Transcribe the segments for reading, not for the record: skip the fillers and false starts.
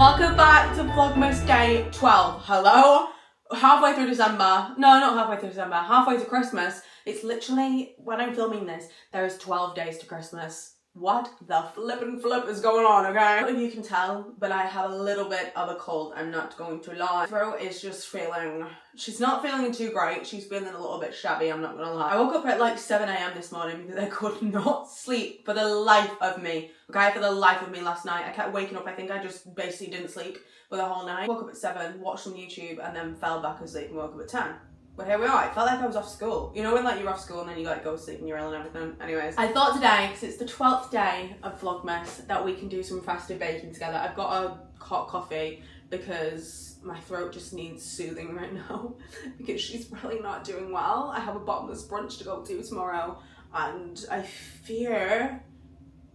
Welcome back to Vlogmas Day 12. Hello? Halfway through December. No, not halfway through December. Halfway to Christmas. It's literally, when I'm filming this, there is 12 days to Christmas. What the flippin' flip is going on, okay? I don't know if you can tell, but I have a little bit of a cold. I'm not going to lie. My throat is just feeling... She's not feeling too great. She's feeling a little bit shabby, I'm not gonna lie. I woke up at like 7 AM this morning because I could not sleep for the life of me. Okay, for the life of me last night. I kept waking up. I think I just basically didn't sleep for the whole night. Woke up at 7, watched some YouTube, and then fell back asleep and woke up at 10. But here we are. It felt like I was off school. You know when like you're off school and then you like go to sleep and you're ill and everything? Anyways, I thought today, because it's the 12th day of Vlogmas, that we can do some festive baking together. I've got a hot coffee because my throat just needs soothing right now because she's really not doing well. I have a bottomless brunch to go to tomorrow and I fear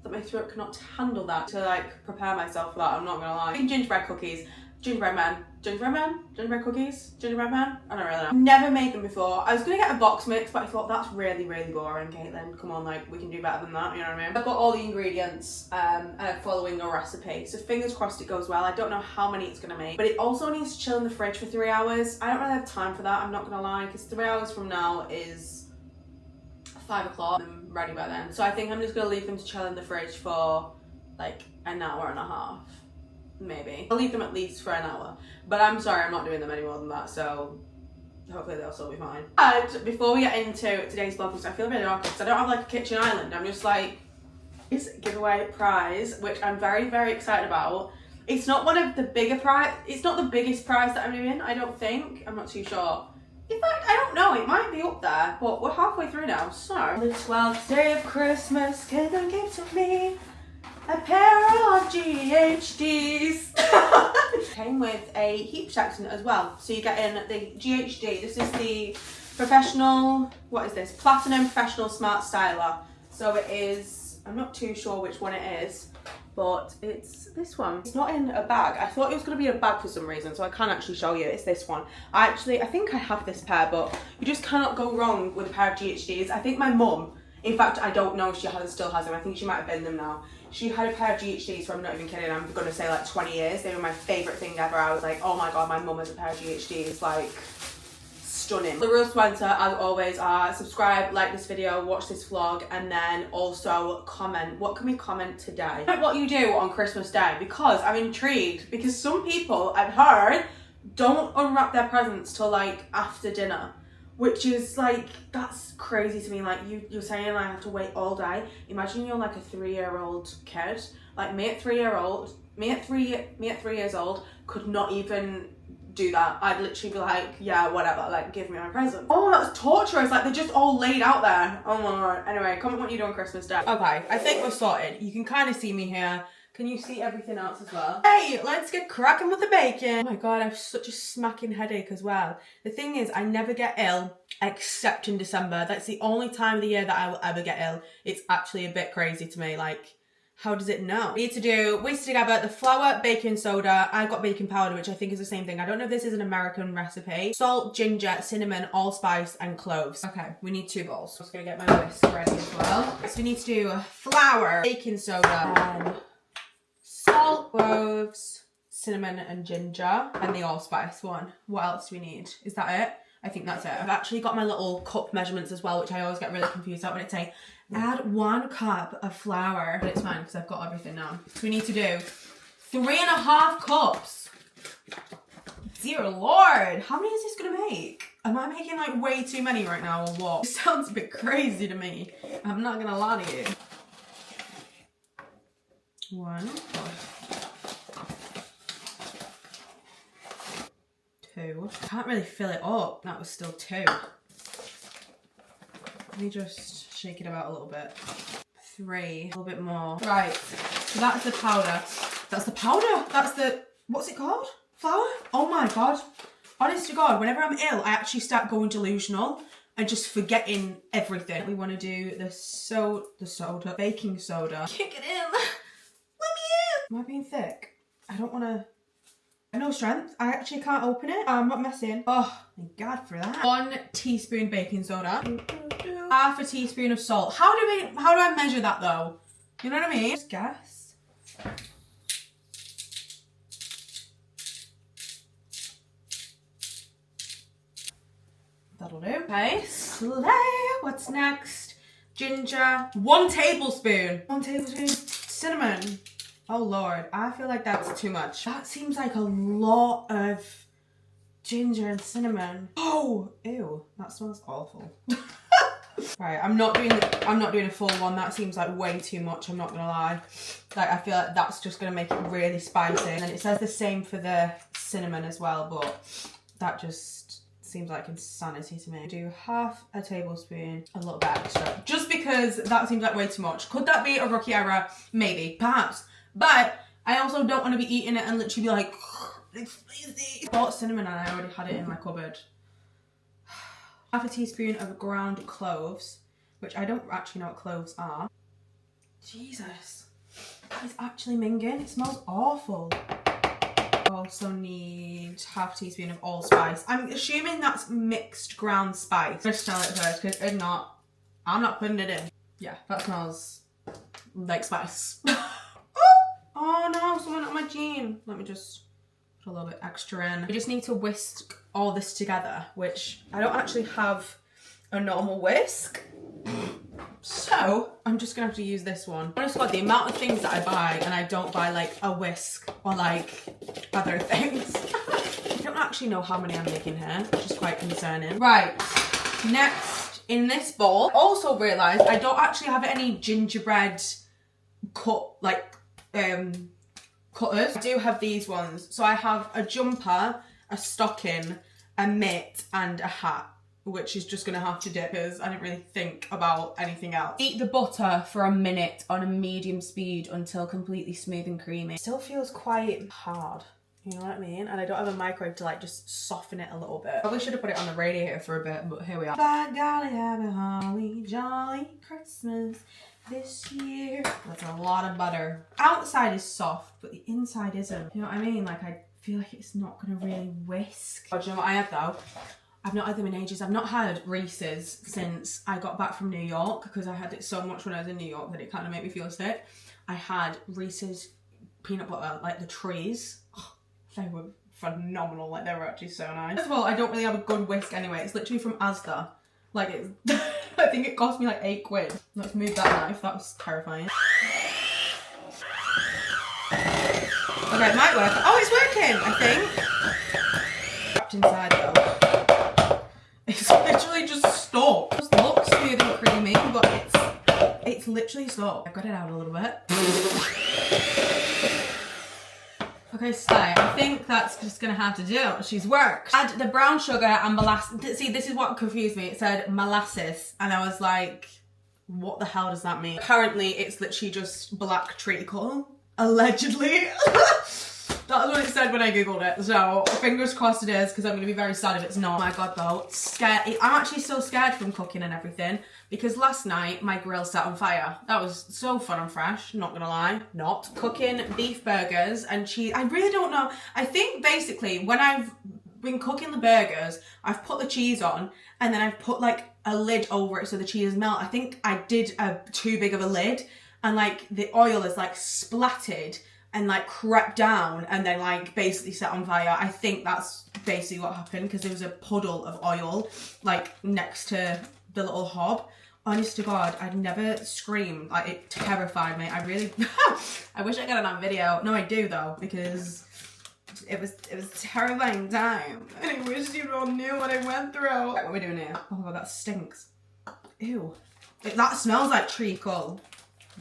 that my throat cannot handle that. To like prepare myself for that, I'm not gonna lie. Making gingerbread cookies. Gingerbread man. Gingerbread man? Gingerbread cookies? Gingerbread man? I don't really know. Never made them before. I was gonna get a box mix, but I thought that's really, really boring, Caitlin. Come on, like, we can do better than that, you know what I mean? I've got all the ingredients following a recipe, so fingers crossed it goes well. I don't know how many it's gonna make, but it also needs to chill in the fridge for 3 hours. I don't really have time for that, I'm not gonna lie, because 3 hours from now is 5 o'clock. I'm ready by then. So I think I'm just gonna leave them to chill in the fridge for like an hour and a half. Maybe. I'll leave them at least for an hour. But I'm sorry, I'm not doing them any more than that, so hopefully they'll still be fine. But before we get into today's vlog, I feel really awkward because I don't have like a kitchen island. I'm just like, it's a giveaway prize, which I'm very, very excited about. It's not one of the bigger prize, it's not the biggest prize that I'm doing, I don't think. I'm not too sure. In fact, I don't know, it might be up there, but we're halfway through now, so. The 12th day of Christmas, Caitlin gave to me a pair of GHDs. Came with a heat protectant as well. So you get in the GHD. This is the professional, what is this? Platinum Professional Smart Styler. So it is, I'm not too sure which one it is, but it's this one. It's not in a bag. I thought it was gonna be a bag for some reason, so I can't actually show you. It's this one. I think I have this pair, but you just cannot go wrong with a pair of GHDs. I think my mum, in fact, I don't know if she still has them. I think she might have been them now. She had a pair of GHDs for, I'm not even kidding, I'm gonna say like 20 years. They were my favourite thing ever. I was like, oh my god, my mum has a pair of GHDs, like, stunning. The rules to enter, as always, are subscribe, like this video, watch this vlog, and then also comment. What can we comment today? What you do on Christmas Day, because I'm intrigued, because some people, I've heard, don't unwrap their presents till like after dinner. Which is like, that's crazy to me. Like you're saying I have to wait all day. Imagine you're like a 3-year-old kid. Like me at 3 years old could not even do that. I'd literally be like, yeah, whatever, like give me my present. Oh, that's torturous. Like they're just all laid out there. Oh my god. Anyway, comment what you do on Christmas Day. Okay, I think we're sorted. You can kind of see me here. Can you see everything else as well? Hey, let's get cracking with the bacon. Oh my god, I have such a smacking headache as well. The thing is, I never get ill except in December. That's the only time of the year that I will ever get ill. It's actually a bit crazy to me. Like, how does it know? We need to do, whisk together the flour, baking soda. I've got baking powder, which I think is the same thing. I don't know if this is an American recipe. Salt, ginger, cinnamon, allspice, and cloves. Okay, we need 2 bowls. I'm just gonna get my whisk ready as well. So we need to do flour, baking soda, salt, cloves, cinnamon and ginger, and the allspice one. What else do we need? Is that it? I think that's it. I've actually got my little cup measurements as well, which I always get really confused about when it's saying add 1 cup of flour. But it's fine because I've got everything now. So we need to do 3.5 cups. Dear Lord, how many is this gonna make? Am I making like way too many right now or what? It sounds a bit crazy to me. I'm not gonna lie to you. 1 cup. 2. Can't really fill it up. That was still 2. Let me just shake it about a little bit. 3. A little bit more. Right. So that's the powder. That's the powder. That's the, what's it called? Flour? Oh my god. Honest to god, whenever I'm ill, I actually start going delusional and just forgetting everything. We want to do the soda, baking soda. Kick it in. Let me in. Am I being thick? I don't want to. I have no strength. I actually can't open it. I'm not messing. Oh, thank God for that. 1 teaspoon baking soda. Half a teaspoon of salt. How do I measure that though? You know what I mean? Just guess. That'll do. Okay, slay. What's next? Ginger. 1 tablespoon. 1 tablespoon cinnamon. Oh Lord, I feel like that's too much. That seems like a lot of ginger and cinnamon. Oh, ew, that smells awful. Right, I'm not doing a full one. That seems like way too much, I'm not gonna lie. Like, I feel like that's just gonna make it really spicy. And it says the same for the cinnamon as well, but that just seems like insanity to me. Do 1/2 tablespoon, a little bit extra, just because that seems like way too much. Could that be a rookie error? Maybe, perhaps. But I also don't want to be eating it and literally be like, it's spicy. I bought cinnamon and I already had it in my cupboard. 1/2 teaspoon of ground cloves, which I don't actually know what cloves are. Jesus, that is actually minging. It smells awful. Also need 1/2 teaspoon of allspice. I'm assuming that's mixed ground spice. Let's smell it first, because if not, I'm not putting it in. Yeah, that smells like spice. Oh no, someone at my jean. Let me just put a little bit extra in. We just need to whisk all this together, which I don't actually have a normal whisk. So I'm just gonna have to use this one. Honestly, the amount of things that I buy, and I don't buy like a whisk or like other things. I don't actually know how many I'm making here, which is quite concerning. Right, next in this bowl, also realised I don't actually have any gingerbread cutters. I do have these ones. So I have a jumper, a stocking, a mitt, and a hat, which is just gonna have to dip because I didn't really think about anything else. Heat the butter for a minute on a medium speed until completely smooth and creamy. Still feels quite hard, you know what I mean? And I don't have a microwave to like just soften it a little bit. Probably should have put it on the radiator for a bit, but here we are. By golly, have a holly jolly Christmas this year. That's a lot of butter. Outside is soft, but the inside isn't. You know what I mean? Like, I feel like it's not gonna really whisk. Oh, do you know what I had though? I've not had them in ages. I've not had Reese's since I got back from New York, because I had it so much when I was in New York that it kind of made me feel sick. I had Reese's peanut butter, like the trees. Oh, they were phenomenal. Like, they were actually so nice. First of all, I don't really have a good whisk anyway. It's literally from Asda. Like, it's I think it cost me like 8 quid. Let's move that knife. That was terrifying. Okay, it might work. Oh, it's working, I think. Wrapped inside though. It's literally just stuck. It just looks smooth and creamy, but it's literally stuck. I've got it out a little bit. Okay, slay. I think that's just gonna have to do. She's worked. Add the brown sugar and molasses. See, this is what confused me. It said molasses, and I was like, what the hell does that mean? Apparently, it's literally just black treacle. Allegedly. That's what it said when I googled it. So fingers crossed it is, because I'm gonna be very sad if it's not. Oh my god though, scared. I'm actually so scared from cooking and everything, because last night my grill set on fire. That was so fun and fresh, not gonna lie. Not cooking beef burgers and cheese. I really don't know. I think basically when I've been cooking the burgers, I've put the cheese on and then I've put like a lid over it so the cheese melt. I think I did too big of a lid, and like the oil is like splattered and like crept down and then like basically set on fire. I think that's basically what happened, because there was a puddle of oil like next to the little hob. Honest to God, I'd never screamed. Like, it terrified me. I really, I wish I got it on video. No, I do though, because it was a terrifying time. And I wish you all knew what I went through. Right, what are we doing here? Oh my god, that stinks. Ew. That smells like treacle.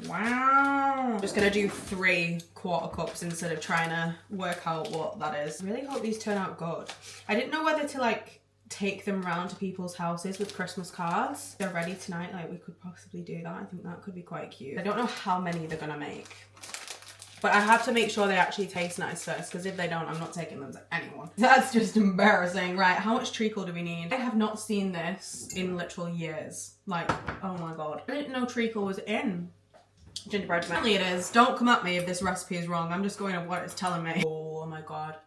Wow. I'm just gonna do 3 1/4 cups instead of trying to work out what that is. I really hope these turn out good. I didn't know whether to like take them round to people's houses with Christmas cards. They're ready tonight, like we could possibly do that. I think that could be quite cute. I don't know how many they're gonna make, but I have to make sure they actually taste nice first, because if they don't, I'm not taking them to anyone. That's just embarrassing. Right, how much treacle do we need? I have not seen this in literal years. Like, oh my god. I didn't know treacle was in gingerbread. Apparently it is. Don't come at me if this recipe is wrong. I'm just going on what it's telling me. Oh my god.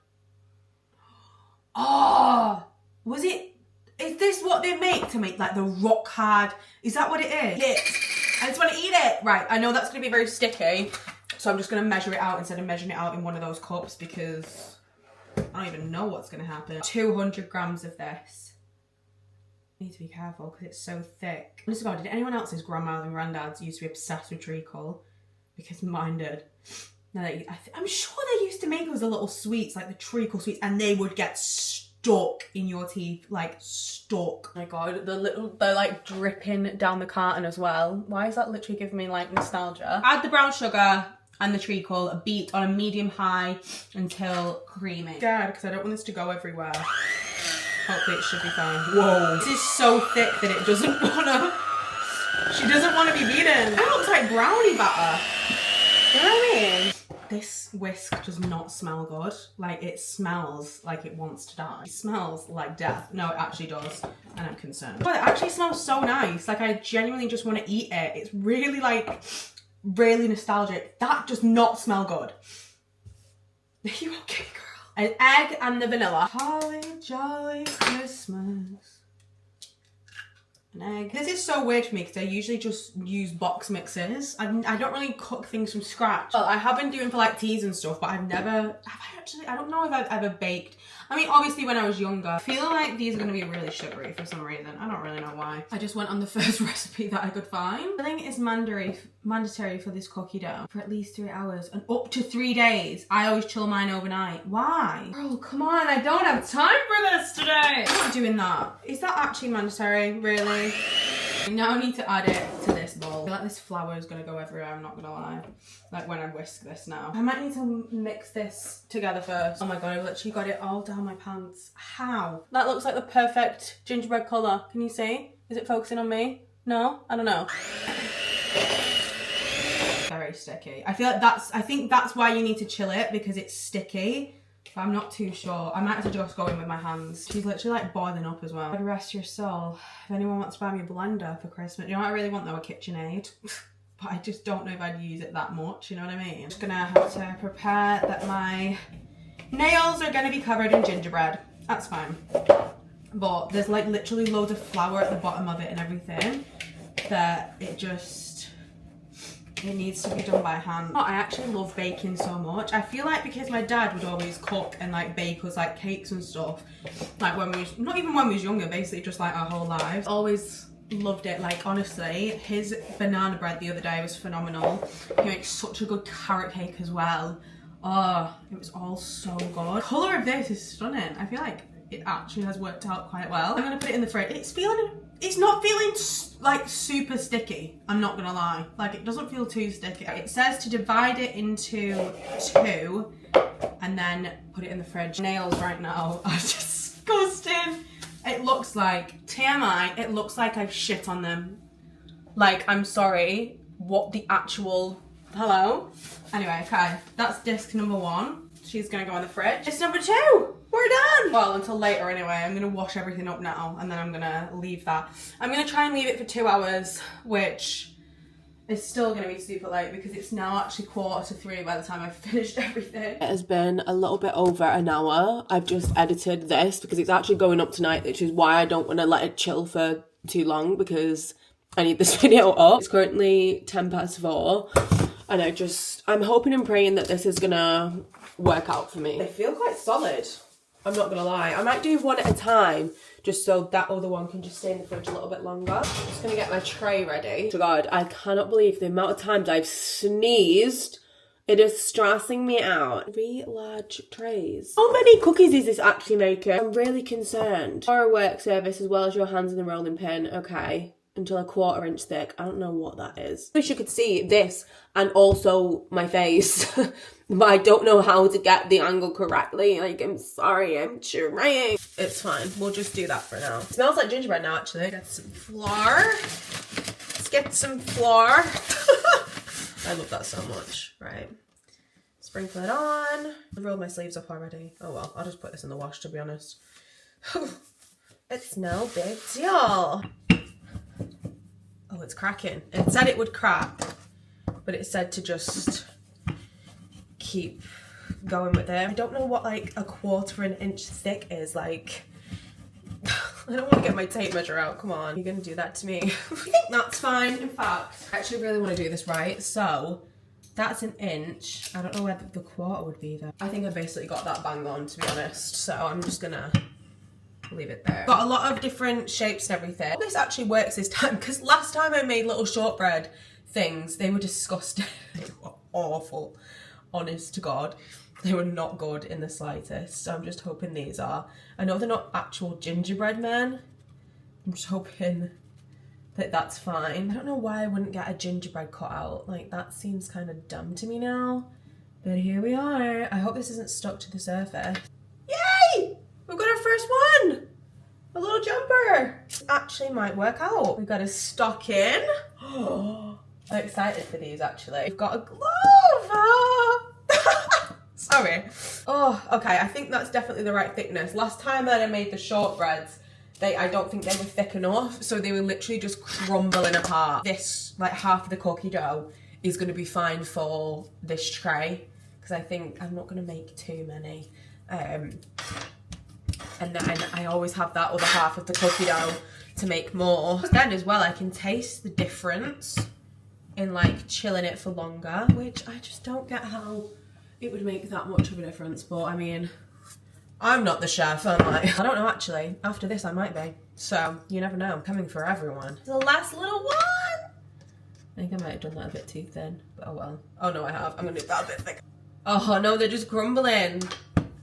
Oh, was it? Is this what they make to make like the rock hard? Is that what it is? I just want to eat it. Right, I know that's going to be very sticky, so I'm just going to measure it out instead of measuring it out in one of those cups, because I don't even know what's going to happen. 200 grams of this. Need to be careful because it's so thick. Honest to God, did anyone else's grandmas and granddads used to be obsessed with treacle? Because mine did. Now, I'm sure they used to make us the little sweets, like the treacle sweets, and they would get stuck in your teeth, like stuck. Oh my God, they're like dripping down the carton as well. Why is that literally giving me like nostalgia? Add the brown sugar and the treacle, beat on a medium high until creamy. I'm scared because I don't want this to go everywhere. Hopefully it should be fine. Whoa. This is so thick that it doesn't wanna, she doesn't want to be beaten. It looks like brownie batter. You know what I mean? This whisk does not smell good. Like, it smells like it wants to die. It smells like death. No, it actually does. And I'm concerned. But it actually smells so nice. Like, I genuinely just want to eat it. It's really like, really nostalgic. That does not smell good. Are you okay, girl? An egg and the vanilla. Holly jolly Christmas. An egg. This is so weird for me because I usually just use box mixes. I don't really cook things from scratch. Well, I have been doing for like teas and stuff, but I don't know if I've ever baked. I mean, obviously when I was younger. I feel like these are going to be really sugary for some reason. I don't really know why. I just went on the first recipe that I could find. Filling is mandatory for this cookie dough for at least 3 hours and up to 3 days. I always chill mine overnight. Why? Girl, come on. I don't have time for this today. I'm not doing that. Is that actually mandatory? Really? I now need to add it to this bowl. I feel like this flour is going to go everywhere, I'm not going to lie. Like when I whisk this now. I might need to mix this together first. Oh my God, I've literally got it all down my pants. How? That looks like the perfect gingerbread colour. Can you see? Is it focusing on me? No? I don't know. Very sticky. I think that's why you need to chill it, because it's sticky. But I'm not too sure. I might have to just go in with my hands. She's literally like boiling up as well. God rest your soul. If anyone wants to buy me a blender for Christmas, you know what I really want though? A KitchenAid. But I just don't know if I'd use it that much, you know what I mean? I'm just gonna have to prepare that my nails are gonna be covered in gingerbread. That's fine. But there's like literally loads of flour at the bottom of it and everything that it needs to be done by hand. Oh, I actually love baking so much. I feel like because my dad would always cook and like bake us like cakes and stuff, like when we was, not even when we was younger, basically just like our whole lives. Always loved it. Like honestly, his banana bread the other day was phenomenal. He makes such a good carrot cake as well. Oh, it was all so good. The colour of this is stunning. I feel like it actually has worked out quite well. I'm gonna put it in the fridge. It's not feeling like super sticky, I'm not gonna lie. Like it doesn't feel too sticky. It says to divide it into 2 and then put it in the fridge. Nails right now are disgusting. It looks like, TMI, it looks like I've shit on them. Like, I'm sorry, what the actual, hello? Anyway, okay, that's disc number 1. She's gonna go in the fridge. Disc number 2. We're done! Well, until later anyway. I'm gonna wash everything up now and then I'm gonna leave that. I'm gonna try and leave it for 2 hours, which is still gonna be super late because it's now actually 2:45 by the time I've finished everything. It has been a little bit over an hour. I've just edited this because it's actually going up tonight, which is why I don't want to let it chill for too long because I need this video up. It's currently 4:10 and I'm hoping and praying that this is gonna work out for me. They feel quite solid. I'm not gonna lie. I might do one at a time just so that other one can just stay in the fridge a little bit longer. I'm just gonna get my tray ready. Oh God, I cannot believe the amount of times I've sneezed. It is stressing me out. 3 large trays. How many cookies is this actually making? I'm really concerned. For a work service as well as your hands in the rolling pin. Okay. Until a 1/4 inch thick. I don't know what that is. I wish you could see this and also my face. But I don't know how to get the angle correctly. Like, I'm sorry, I'm trying. It's fine. We'll just do that for now. It smells like gingerbread now, actually. Get some flour. Let's get some flour. I love that so much. Right. Sprinkle it on. I rolled my sleeves up already. Oh well, I'll just put this in the wash, to be honest. It's no big deal. Oh, it's cracking. It said it would crack, but it said to just keep going with it. I don't know what like a 1/4 inch thick is. Like, I don't want to get my tape measure out. Come on, you're gonna do that to me. I think that's fine. In fact, I actually really want to do this right. So that's 1 inch. I don't know where the 1/4 would be though. I think I basically got that bang on, to be honest. So I'm just gonna leave it there. Got a lot of different shapes and everything. This actually works this time because last time I made little shortbread things, they were disgusting. They were awful, honest to God. They were not good in the slightest. So I'm just hoping these are. I know they're not actual gingerbread men. I'm just hoping that that's fine. I don't know why I wouldn't get a gingerbread cut out. Like, that seems kind of dumb to me now. But here we are. I hope this isn't stuck to the surface. Yay! We've got our first one! A little jumper. This actually might work out. We've got a stocking. Oh, I'm excited for these actually. We've got a glove. Ah. Sorry. Oh, okay. I think that's definitely the right thickness. Last time that I made the shortbreads, I don't think they were thick enough, so they were literally just crumbling apart. This, like half of the cookie dough, is going to be fine for this tray, because I think I'm not going to make too many. And then I always have that other half of the cookie dough to make more. Then as well, I can taste the difference in like chilling it for longer, which I just don't get how it would make that much of a difference. But I mean, I'm not the chef, am I? I don't know actually. After this I might be. So you never know. I'm coming for everyone. The last little one! I think I might have done that a bit too thin, but oh well. Oh no, I have. I'm gonna do that a bit thicker. Oh no, they're just grumbling.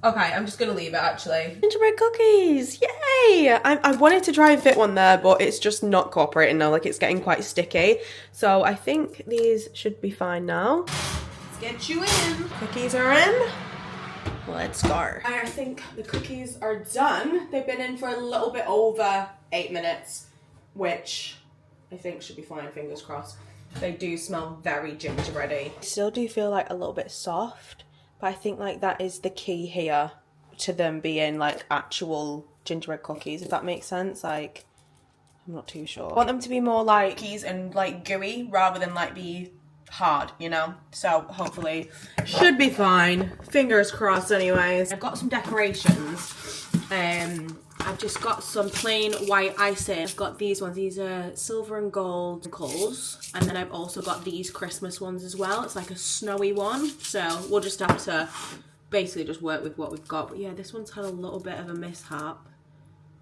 Okay, I'm just gonna leave it actually. Gingerbread cookies, yay! I wanted to try and fit one there, but it's just not cooperating now. Like, it's getting quite sticky. So I think these should be fine now. Let's get you in. Cookies are in. Let's go. I think the cookies are done. They've been in for a little bit over 8 minutes, which I think should be fine, fingers crossed. They do smell very gingerbready. I still do feel like a little bit soft, but I think like that is the key here to them being like actual gingerbread cookies, if that makes sense. Like, I'm not too sure. I want them to be more like cookies and like gooey rather than like be hard, you know? So hopefully should be fine. Fingers crossed anyways. I've got some decorations. I've just got some plain white icing. I've got these ones. These are silver and gold coals. And then I've also got these Christmas ones as well. It's like a snowy one. So we'll just have to basically just work with what we've got. But yeah, this one's had a little bit of a mishap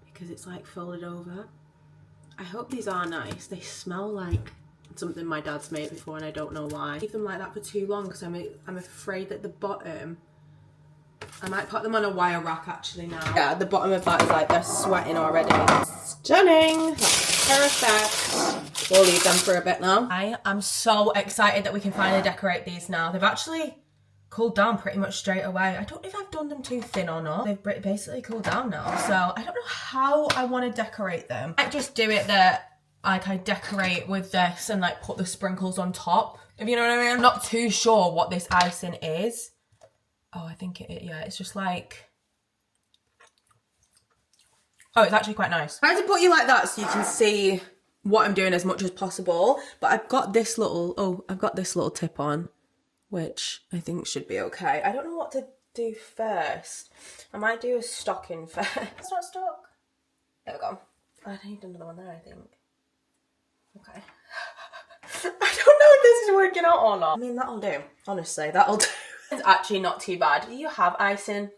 because it's like folded over. I hope these are nice. They smell like something my dad's made before and I don't know why. Leave them like that for too long because I'm afraid that the bottom, I might put them on a wire rack actually now. Yeah, the bottom of that is like, they're sweating already. Stunning. That's perfect. We'll leave them for a bit now. I am so excited that we can finally decorate these now. They've actually cooled down pretty much straight away. I don't know if I've done them too thin or not. They've basically cooled down now. So I don't know how I want to decorate them. I just do it that like I decorate with this and like put the sprinkles on top, if you know what I mean. I'm not too sure what this icing is. Oh, I think yeah, it's just like, oh, it's actually quite nice. I had to put you like that so you can see what I'm doing as much as possible. But I've got this little, I've got this little tip on, which I think should be okay. I don't know what to do first. I might do a stocking first. It's not stuck. There we go. I need another one there, I think. Okay. I don't know if this is working out or not. I mean, that'll do. Honestly, that'll do. It's actually not too bad. Do you have icing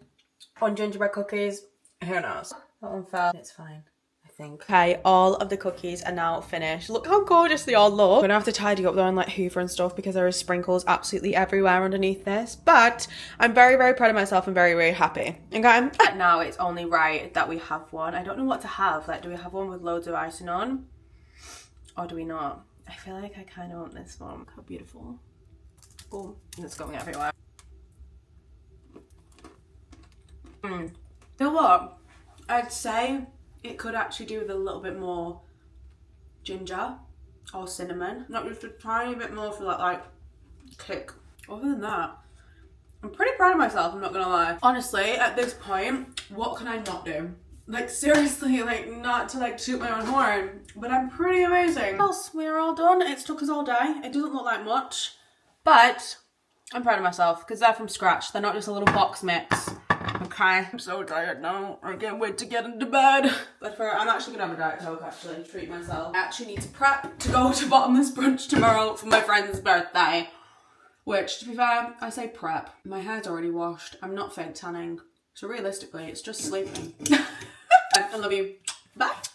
on gingerbread cookies? Who knows? That one fell. It's fine, I think. Okay, all of the cookies are now finished. Look how gorgeous they all look. I'm gonna have to tidy up though and like hoover and stuff because there are sprinkles absolutely everywhere underneath this. But I'm very, very proud of myself and very, very happy. Okay. Now it's only right that we have one. I don't know what to have. Like, do we have one with loads of icing on? Or do we not? I feel like I kind of want this one. Look how beautiful. Oh, and it's going everywhere. You know what? I'd say it could actually do with a little bit more ginger or cinnamon. Not just a tiny bit more for that like kick. Other than that, I'm pretty proud of myself, I'm not gonna lie. Honestly, at this point, what can I not do? Like seriously, like not to like toot my own horn, but I'm pretty amazing. What else? We're all done. It's took us all day. It doesn't look like much, but I'm proud of myself because they're from scratch. They're not just a little box mix. Okay, I'm so tired now. I can't wait to get into bed. But I'm actually gonna have a Diet Coke actually, treat myself. I actually need to prep to go to bottomless brunch tomorrow for my friend's birthday. Which, to be fair, I say prep. My hair's already washed. I'm not fake tanning. So realistically, it's just sleeping. I love you.